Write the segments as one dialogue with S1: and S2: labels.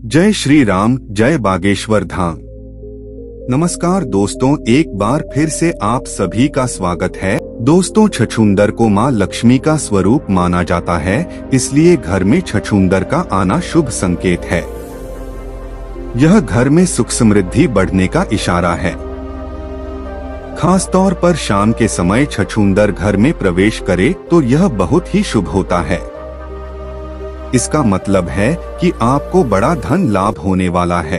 S1: जय श्री राम, जय बागेश्वर धाम। नमस्कार दोस्तों, एक बार फिर से आप सभी का स्वागत है। दोस्तों, छछूंदर को मां लक्ष्मी का स्वरूप माना जाता है, इसलिए घर में छछूंदर का आना शुभ संकेत है। यह घर में सुख समृद्धि बढ़ने का इशारा है। खास तौर पर शाम के समय छछूंदर घर में प्रवेश करे तो यह बहुत ही शुभ होता है। इसका मतलब है कि आपको बड़ा धन लाभ होने वाला है।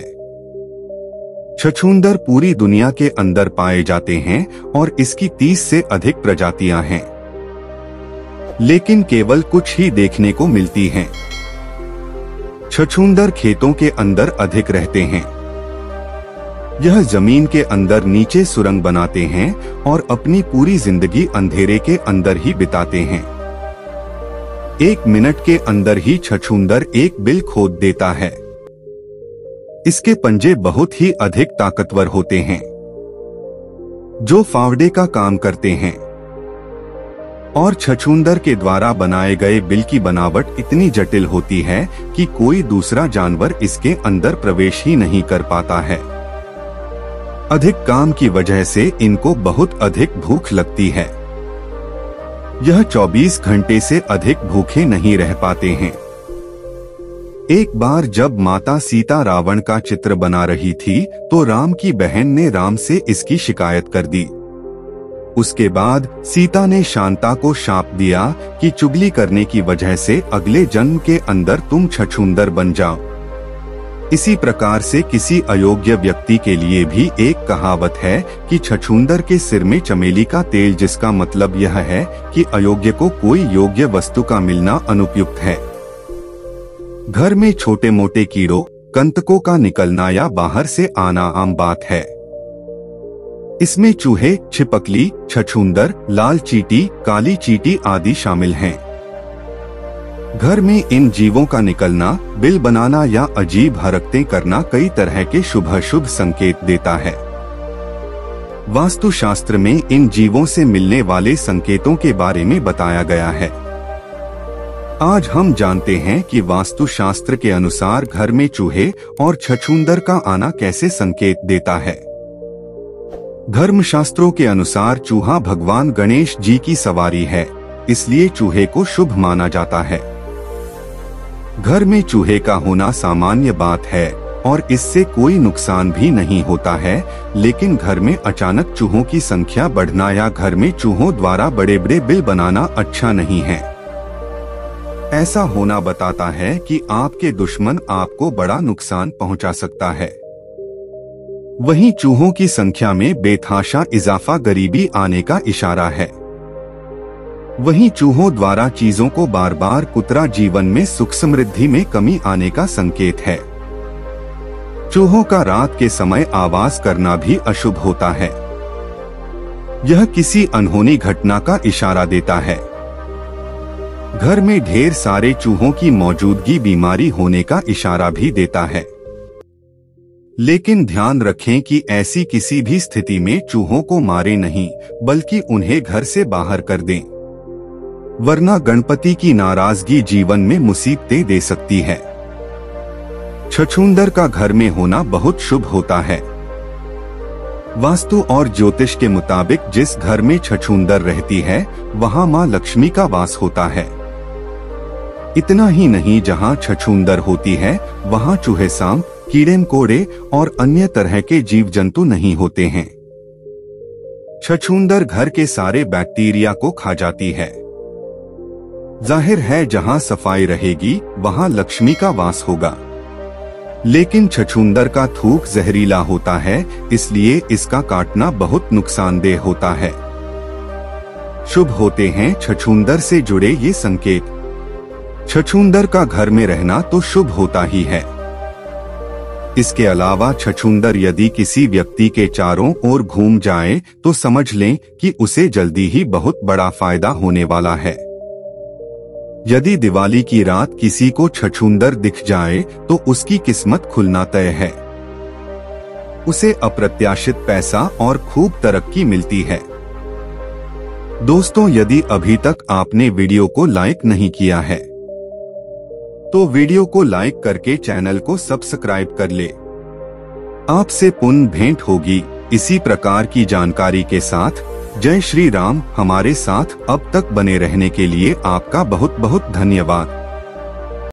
S1: छछूंदर पूरी दुनिया के अंदर पाए जाते हैं और इसकी 30 से अधिक प्रजातियां हैं, लेकिन केवल कुछ ही देखने को मिलती हैं। छछूंदर खेतों के अंदर अधिक रहते हैं। यह जमीन के अंदर नीचे सुरंग बनाते हैं और अपनी पूरी जिंदगी अंधेरे के अंदर ही बिताते हैं। 1 मिनट के अंदर ही छछूंदर एक बिल खोद देता है। इसके पंजे बहुत ही अधिक ताकतवर होते हैं, जो फावड़े का काम करते हैं। और छछूंदर के द्वारा बनाए गए बिल की बनावट इतनी जटिल होती है कि कोई दूसरा जानवर इसके अंदर प्रवेश ही नहीं कर पाता है। अधिक काम की वजह से इनको बहुत अधिक भूख लगती है। यह 24 घंटे से अधिक भूखे नहीं रह पाते हैं। एक बार जब माता सीता रावण का चित्र बना रही थी तो राम की बहन ने राम से इसकी शिकायत कर दी। उसके बाद सीता ने शांता को शाप दिया कि चुगली करने की वजह से अगले जन्म के अंदर तुम छछूंदर बन जाओ। इसी प्रकार से किसी अयोग्य व्यक्ति के लिए भी एक कहावत है कि छछूंदर के सिर में चमेली का तेल, जिसका मतलब यह है कि अयोग्य को कोई योग्य वस्तु का मिलना अनुपयुक्त है। घर में छोटे मोटे कीड़ों, कंटकों का निकलना या बाहर से आना आम बात है। इसमें चूहे, छिपकली, छछूंदर, लाल चींटी, काली चींटी आदि शामिल हैं। घर में इन जीवों का निकलना, बिल बनाना या अजीब हरकतें करना कई तरह के शुभ अशुभ संकेत देता है। वास्तुशास्त्र में इन जीवों से मिलने वाले संकेतों के बारे में बताया गया है। आज हम जानते हैं कि वास्तुशास्त्र के अनुसार घर में चूहे और छछूंदर का आना कैसे संकेत देता है। धर्मशास्त्रों के अनुसार चूहा भगवान गणेश जी की सवारी है, इसलिए चूहे को शुभ माना जाता है। घर में चूहे का होना सामान्य बात है और इससे कोई नुकसान भी नहीं होता है, लेकिन घर में अचानक चूहों की संख्या बढ़ना या घर में चूहों द्वारा बड़े बड़े बिल बनाना अच्छा नहीं है। ऐसा होना बताता है कि आपके दुश्मन आपको बड़ा नुकसान पहुंचा सकता है। वहीं चूहों की संख्या में बेतहाशा इजाफा गरीबी आने का इशारा है। वहीं चूहों द्वारा चीजों को बार बार कुतरा जीवन में सुख समृद्धि में कमी आने का संकेत है। चूहों का रात के समय आवाज करना भी अशुभ होता है। यह किसी अनहोनी घटना का इशारा देता है। घर में ढेर सारे चूहों की मौजूदगी बीमारी होने का इशारा भी देता है। लेकिन ध्यान रखें कि ऐसी किसी भी स्थिति में चूहों को मारे नहीं, बल्कि उन्हें घर से बाहर कर दें, वरना गणपति की नाराजगी जीवन में मुसीबतें दे सकती है। छछूंदर का घर में होना बहुत शुभ होता है। वास्तु और ज्योतिष के मुताबिक जिस घर में छछूंदर रहती है वहां मां लक्ष्मी का वास होता है। इतना ही नहीं, जहां छछूंदर होती है वहां चूहे, सांप, कीड़े मकोड़े और अन्य तरह के जीव जंतु नहीं होते हैं। छछूंदर घर के सारे बैक्टीरिया को खा जाती है। जाहिर है जहां सफाई रहेगी वहां लक्ष्मी का वास होगा। लेकिन छछूंदर का थूक जहरीला होता है, इसलिए इसका काटना बहुत नुकसानदेह होता है। शुभ होते हैं छछूंदर से जुड़े ये संकेत। छछूंदर का घर में रहना तो शुभ होता ही है। इसके अलावा छछूंदर यदि किसी व्यक्ति के चारों ओर घूम जाए तो समझ लें कि उसे जल्दी ही बहुत बड़ा फायदा होने वाला है। यदि दिवाली की रात किसी को छछूंदर दिख जाए तो उसकी किस्मत खुलना तय है। उसे अप्रत्याशित पैसा और खूब तरक्की मिलती है। दोस्तों, यदि अभी तक आपने वीडियो को लाइक नहीं किया है तो वीडियो को लाइक करके चैनल को सब्सक्राइब कर ले। आपसे पुनः भेंट होगी इसी प्रकार की जानकारी के साथ। जय श्री राम। हमारे साथ अब तक बने रहने के लिए आपका बहुत बहुत धन्यवाद।